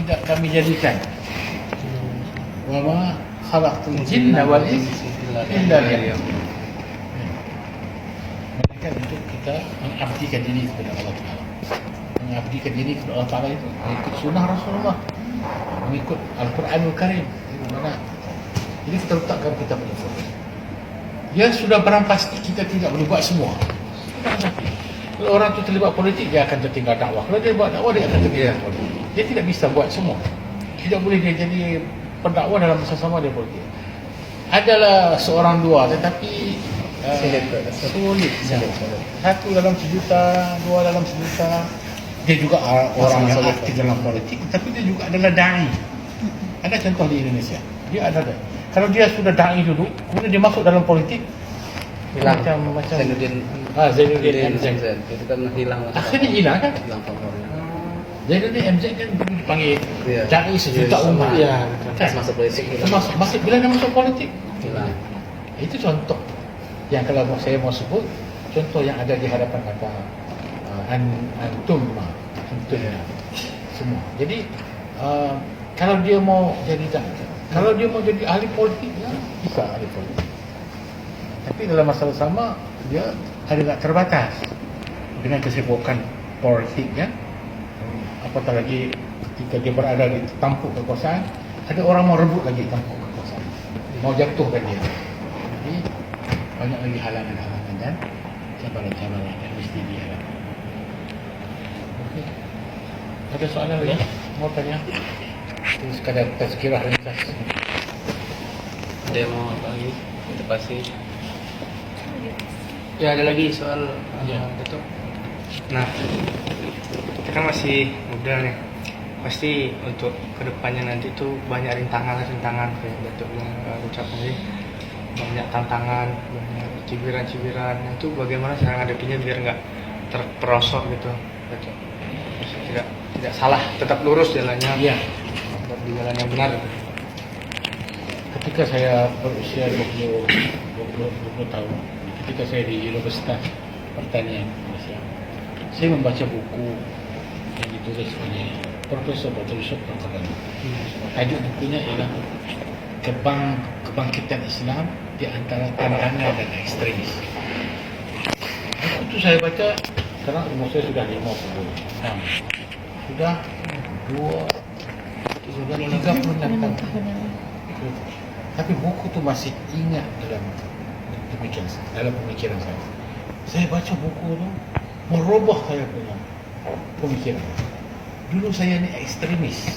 tidak kami jadikan. Wa ma khalaqtul jinna wal insa illa liya'budun. Melainkan untuk kita mengabdikan diri kepada Allah Taala. Mengabdikan diri kepada Allah Taala itu mengikut sunnah Rasulullah, mengikut Al-Quranul Karim. Jadi kita letakkan kita punya fokus. Ya sudah barang pasti kita tidak boleh buat semua. Kalau orang tu terlibat politik, dia akan tertinggal dakwah. Kalau dia buat dakwah, dia akan tertinggal politik. Dia tidak bisa buat semua. Tidak boleh dia jadi pendakwa dalam masa sama dia politik. Adalah seorang dua, tetapi sulit. Satu dalam sejuta, dua dalam sejuta. Dia juga orang yang aktif dalam politik, tapi dia juga adalah da'i. Ada contoh di Indonesia. Dia ada. Kalau dia sudah da'i dulu, kemudian dia masuk dalam politik, hilang. macam Zainuddin MZ itu kan hilang. Akhirnya hilang kan? Hilang pamornya. Zainuddin MZ kan dipanggil da'i sejuta umat. Iya, Kan? masuk politik hilang. Masuk bila dia masuk politik Hilang. itu contoh yang kalau saya mau sebut contoh yang ada di hadapan mata antum semua. Jadi kalau dia mau jadi kalau dia mau jadi ahli politik, ya bisa ahli politik. Tapi dalam masa sama dia agak terbatas dengan kesibukan politik, ya. Apatah lagi ketika dia berada di tampuk kekuasaan, ada orang mau rebut lagi tampuk kekuasaan, mau jatuhkan dia. Jadi banyak lagi halangan-halangan dan cabaran-cabaran yang mesti dihadapi. Okey. Ada soalan lagi? Mau tanya? Itu sekadar tazkirah ringkas. Ada yang mau apa lagi? Itu pasti. Ya ada lagi soal Datuk. Nah, kita kan masih muda nih. Pasti untuk kedepannya nanti tuh banyak rintangan kayak Datuk yang ucapkan tadi. Banyak tantangan, banyak cibiran-cibiran. Nah, itu bagaimana cara ngadepinnya biar nggak terperosok gitu, Datuk? Tidak salah, tetap lurus jalannya. Iya. Tetap di jalan yang benar. Gitu. Ketika saya berusia 20 tahun, ketika saya di Universitas Pertanian Malaysia, saya membaca buku yang ditulis oleh Profesor Dr. Yusuf Al-Qaradawi. Tajuk bukunya ialah Kebangkitan Islam di antara tantangan dan ekstremis. Buku itu saya baca, sekarang umur saya sudah 56. Sudah 36 tahun. Tapi buku itu masih ingat dalam pemikiran saya. Saya baca buku itu merubah saya punya pemikiran. Dulu saya ni ekstremis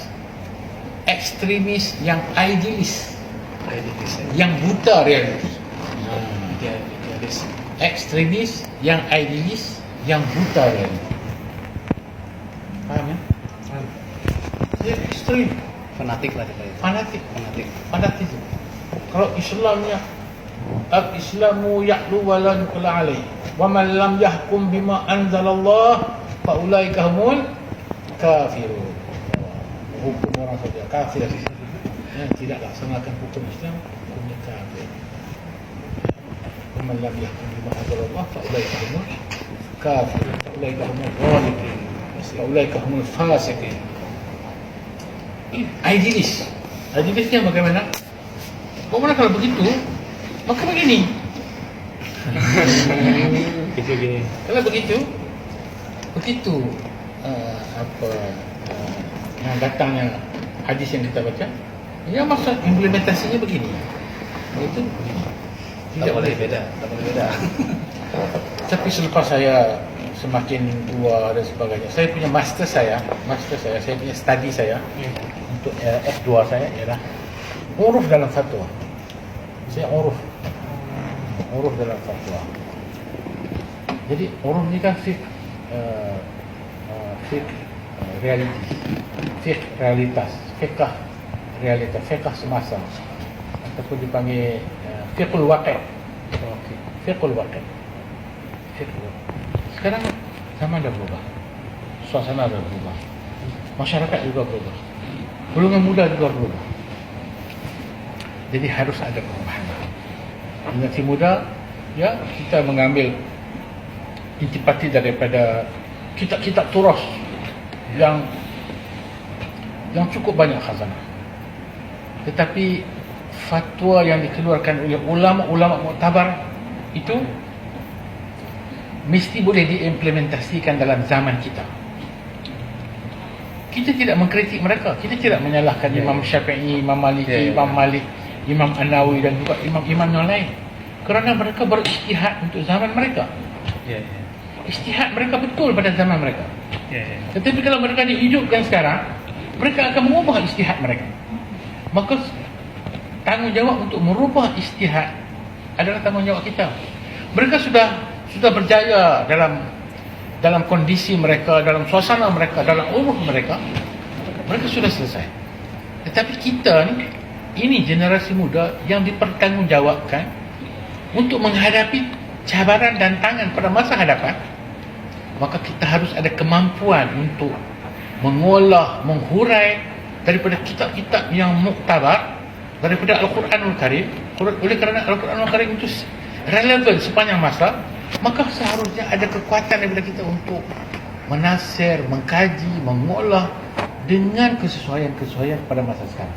yang idealis, yang buta realiti. Ekstremis yang idealis, yang buta realiti. Faham ya? Saya ekstrim, Fanatik lah kita itu. fanatik. Kalau Islamnya al-Islamu ya'lu wa la yuqla alaih wa man lam yahkum bima anzalallah fa ulaika humul kafirun. Hukum orang saja kafir. Yang tidak laksanakan hukum Islam, hukumnya kafir. Wa man lam yahkum bima anzalallah fa ulaika humul kafirun. Fa ulaika humul zalimin. Fa ulaika humul fasiqin. Idealisnya bagaimana? Bagaimana kalau begitu? Maka begini. Itu gini. Kalau begitu yang datangnya hadis yang kita baca, ya maksud implementasinya begini. Itu Tak boleh beda. Tapi selepas saya semakin tua dan sebagainya, saya punya master saya punya studi saya untuk S2 saya ialah uruf dalam fatwa. Saya uruf dalam fatwa. Jadi uruf ni kan fiqh realitas, fiqh semasa, ataupun dipanggil fiqhul waqi'. Sekarang zaman dah berubah, suasana dah berubah, masyarakat juga berubah, golongan muda juga berubah. Jadi harus ada perubahan. Generasi muda, ya kita mengambil intipati daripada kitab-kitab turas yang yang cukup banyak khazanah. Tetapi fatwa yang dikeluarkan oleh ulama-ulama muktabar itu mesti boleh diimplementasikan dalam zaman kita. Kita tidak mengkritik mereka, kita tidak menyalahkan Imam Syafi'i, Imam Maliki, Imam Malik, Imam An-Nawawi dan juga imam-imam yang lain, kerana mereka berijtihad untuk zaman mereka. Ijtihad mereka betul pada zaman mereka. Tetapi kalau mereka dihidupkan sekarang, mereka akan mengubah ijtihad mereka. Maka tanggungjawab untuk merubah ijtihad adalah tanggungjawab kita. Mereka sudah berjaya dalam kondisi mereka, dalam suasana mereka, dalam uruf mereka sudah selesai. Tetapi kita ni, ini generasi muda yang dipertanggungjawabkan untuk menghadapi cabaran dan tantangan pada masa hadapan. Maka kita harus ada kemampuan untuk mengolah, menghurai daripada kitab-kitab yang muktabar, daripada Al-Quranul Karim. Oleh kerana Al-Quranul Karim itu relevan sepanjang masa, maka seharusnya ada kekuatan daripada kita untuk menasir, mengkaji, mengolah dengan kesesuaian-kesesuaian pada masa sekarang.